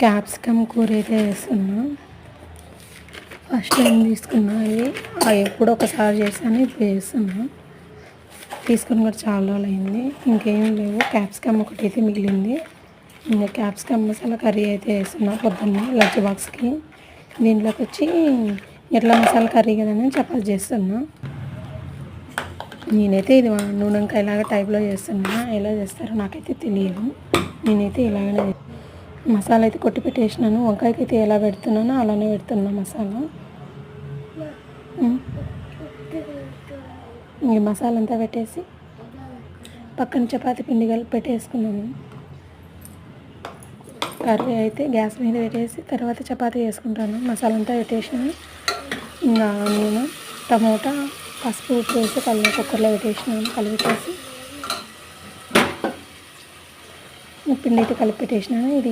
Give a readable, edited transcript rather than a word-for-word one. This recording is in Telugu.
క్యాప్సికమ్ కూర అయితే వేస్తున్నా. ఫస్ట్ టైం తీసుకున్నా ఇది, ఎప్పుడో ఒకసారి చేశాను, ఇప్పుడు వేస్తున్నా. తీసుకుని కూడా చాలా రోజులు అయింది. ఇంకేం లేవు, క్యాప్సికమ్ ఒకటి అయితే మిగిలింది. ఇంకా క్యాప్సికమ్ మసాలా కర్రీ అయితే వేస్తున్నా పొద్దున్నే లంచ్ బాక్స్కి. దీంట్లోకి వచ్చి ఎట్లా మసాలా కర్రీ కదని చపాతి చేస్తున్నా. నేనైతే ఇది నూనెంకాయలాగా టైప్లో చేస్తున్నా. ఎలా చేస్తారో నాకైతే తెలియదు. నేనైతే ఇలాగనే మసాలా అయితే కొట్టి పెట్టేసినాను. వంకాయకి అయితే ఎలా పెడుతున్నానో అలానే పెడుతున్నా మసాలా. ఈ మసాలా అంతా పెట్టేసి పక్కన చపాతీ పిండి కలిపి పెట్టేసుకున్నాను. కర్రీ అయితే గ్యాస్ మీద పెట్టేసి తర్వాత చపాతీ వేసుకుంటాను. మసాలా అంతా పెట్టేసినాను. ఇంకా నేను టమోటా పసుపు ఉప్పు వేసి కుక్కర్లో పెట్టేసినాను. కలిపెట్టేసి పిండి అయితే కలిపి పెట్టేసినాను. ఇది